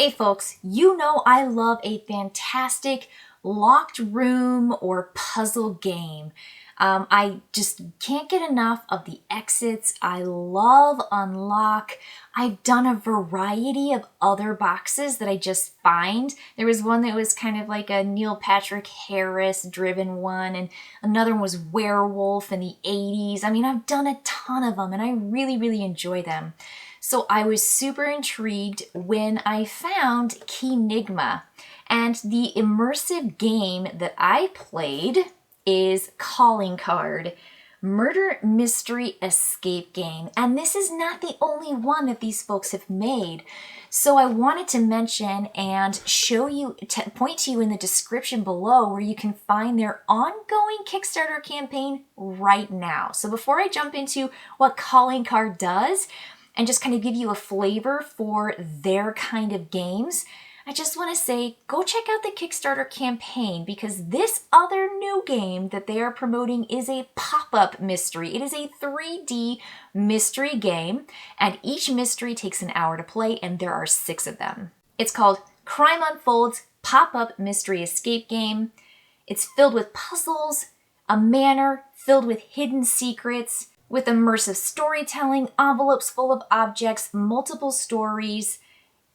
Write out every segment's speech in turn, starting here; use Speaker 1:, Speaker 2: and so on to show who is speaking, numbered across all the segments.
Speaker 1: Hey folks, you know I love a fantastic locked room or puzzle game. I just can't get enough of the exits. I love Unlock. I've done a variety of other boxes that I just find. There was one that was kind of like a Neil Patrick Harris driven one, and another one was Werewolf in the 80s. I mean, I've done a ton of them and I really enjoy them. So I was super intrigued when I found Key Enigma. And the immersive game that I played is Calling Card, Murder Mystery Escape Game. And this is not the only one that these folks have made. So I wanted to mention and show you, point to you in the description below where you can find their ongoing Kickstarter campaign right now. So before I jump into what Calling Card does, and just kind of give you a flavor for their kind of games, I just want to say, go check out the Kickstarter campaign because this other new game that they are promoting is a pop-up mystery. It is a 3D mystery game, and each mystery takes an hour to play, and there are 6 of them. It's called Crime Unfolds Pop-Up Mystery Escape Game. It's filled with puzzles, a manor filled with hidden secrets, with immersive storytelling, envelopes full of objects, multiple stories.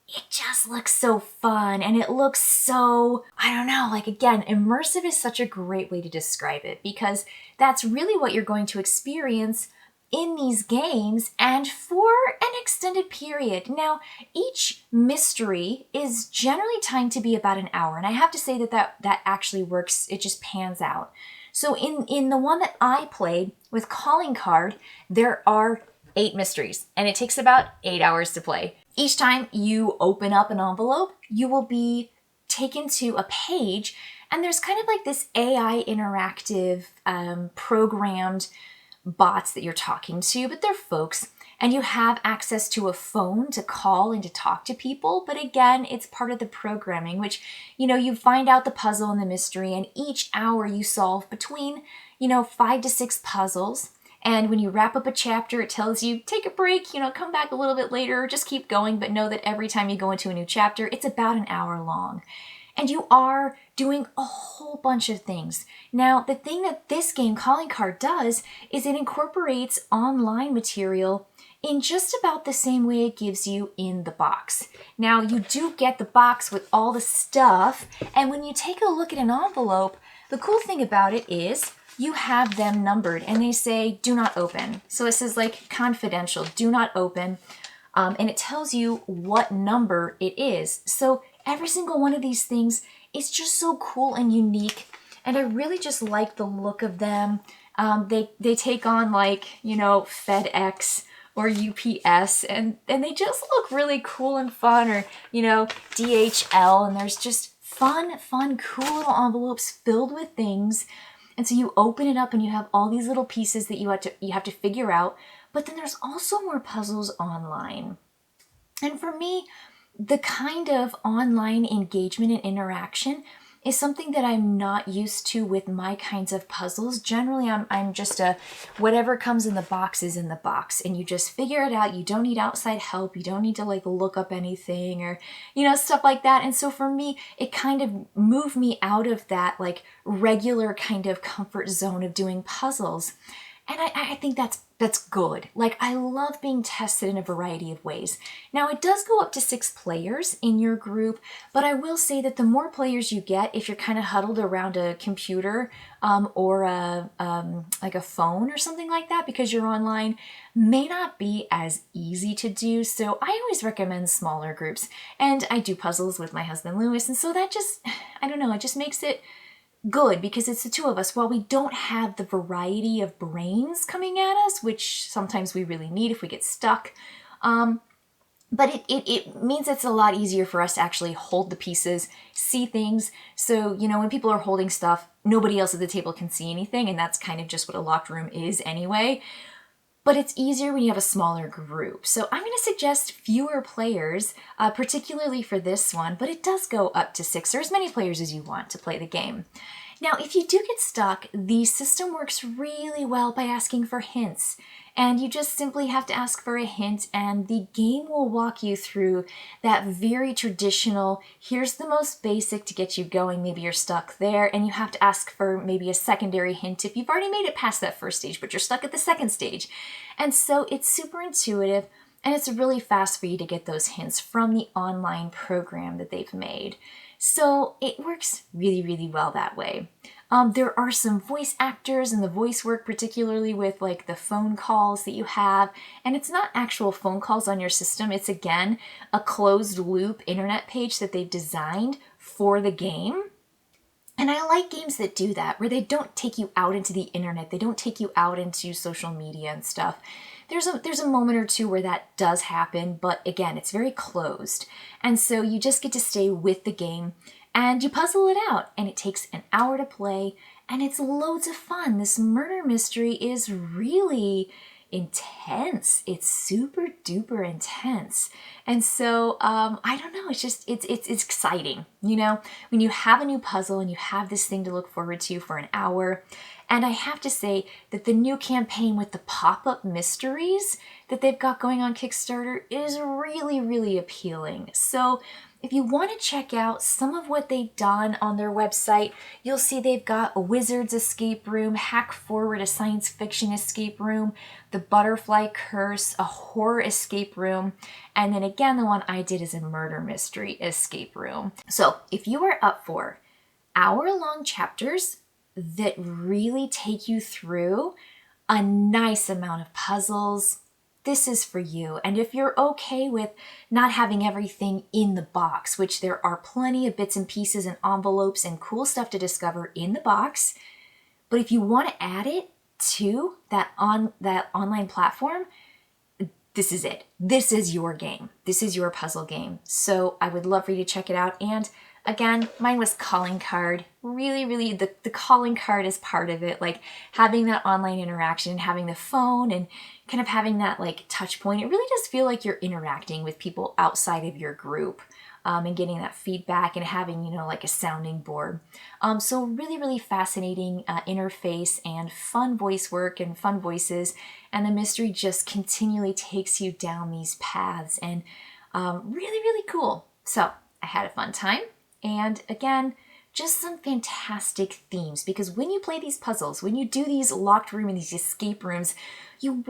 Speaker 1: It just looks so fun, and it looks so, I don't know, like again, immersive is such a great way to describe it because that's really what you're going to experience in these games and for an extended period. Now, each mystery is generally timed to be about an hour, and I have to say that actually works. It just pans out. So in the one that I played with Calling Card, there are 8 mysteries, and it takes about 8 hours to play. Each time you open up an envelope, you will be taken to a page, and there's kind of like this AI interactive programmed bots that you're talking to, but they're folks, and you have access to a phone to call and to talk to people. But again, it's part of the programming, which, you find out the puzzle and the mystery, and each hour you solve between, 5 to 6 puzzles. And when you wrap up a chapter, it tells you, take a break, come back a little bit later, just keep going, but know that every time you go into a new chapter, it's about an hour long. And you are doing a whole bunch of things. Now, the thing that this game, Calling Card, does is it incorporates online material in just about the same way it gives you in the box. Now, you do get the box with all the stuff, and when you take a look at an envelope, the cool thing about it is you have them numbered, and they say, do not open. So it says like confidential, do not open, and it tells you what number it is. So every single one of these things is just so cool and unique, and I really just like the look of them. They take on like, FedEx or UPS, and they just look really cool and fun, or, DHL, and there's just fun, cool little envelopes filled with things. And so you open it up and you have all these little pieces that you have to figure out, but then there's also more puzzles online. And for me, the kind of online engagement and interaction is something that I'm not used to with my kinds of puzzles. Generally, I'm just whatever comes in the box is in the box, and you just figure it out. You don't need outside help. You don't need to like look up anything or, stuff like that. And so for me, it kind of moved me out of that like regular kind of comfort zone of doing puzzles. And I think that's good. Like, I love being tested in a variety of ways. Now, it does go up to 6 players in your group, but I will say that the more players you get, if you're kind of huddled around a computer or like a phone or something like that, because you're online, may not be as easy to do. So I always recommend smaller groups. And I do puzzles with my husband, Lewis, and so that just, I don't know, it just makes it good because it's the 2 of us. While we don't have the variety of brains coming at us, which sometimes we really need if we get stuck, but it means it's a lot easier for us to actually hold the pieces, see things. So, when people are holding stuff, nobody else at the table can see anything, and that's kind of just what a locked room is anyway. But it's easier when you have a smaller group. So I'm going to suggest fewer players, particularly for this one, but it does go up to 6 or as many players as you want to play the game. Now, if you do get stuck, the system works really well by asking for hints. And you just simply have to ask for a hint, and the game will walk you through that very traditional, here's the most basic to get you going, maybe you're stuck there, and you have to ask for maybe a secondary hint if you've already made it past that first stage, but you're stuck at the second stage. And so it's super intuitive, and it's really fast for you to get those hints from the online program that they've made. So it works really, really well that way. There are some voice actors and the voice work, particularly with like the phone calls that you have. And it's not actual phone calls on your system. It's again, a closed loop internet page that they've designed for the game. And I like games that do that, where they don't take you out into the internet. They don't take you out into social media and stuff. There's a moment or two where that does happen, but again, it's very closed. And so you just get to stay with the game and you puzzle it out, and it takes an hour to play, and it's loads of fun. This murder mystery is really intense. It's super duper intense. And so I don't know, it's exciting, you know, when you have a new puzzle and you have this thing to look forward to for an hour. And I have to say that the new campaign with the pop-up mysteries that they've got going on Kickstarter is really, really appealing. So if you want to check out some of what they've done on their website, you'll see they've got a wizard's escape room, hack forward a science fiction escape room, the butterfly curse, a horror escape room, and then again, the one I did is a murder mystery escape room. So if you are up for hour-long chapters that really take you through a nice amount of puzzles, this is for you. And if you're okay with not having everything in the box, which there are plenty of bits and pieces and envelopes and cool stuff to discover in the box, but if you want to add it to that online platform, this is it. This is your game. This is your puzzle game. So I would love for you to check it out. And again, mine was calling card. Really, really, the calling card is part of it. Like having that online interaction, having the phone and kind of having that like touch point. It really does feel like you're interacting with people outside of your group and getting that feedback and having, you know, like a sounding board. So really, really fascinating interface and fun voice work and fun voices. And the mystery just continually takes you down these paths and really, really cool. So I had a fun time. And again, just some fantastic themes, because when you play these puzzles, when you do these locked room and these escape rooms, you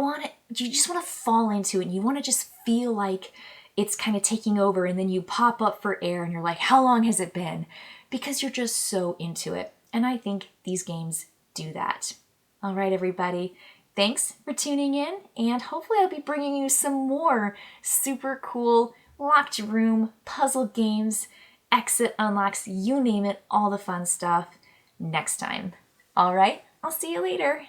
Speaker 1: just want to fall into it. And you want to just feel like it's kind of taking over, and then you pop up for air and you're like, how long has it been? Because you're just so into it. And I think these games do that. All right, everybody. Thanks for tuning in, and hopefully I'll be bringing you some more super cool locked room puzzle games, exit unlocks, you name it, all the fun stuff next time. All right, I'll see you later.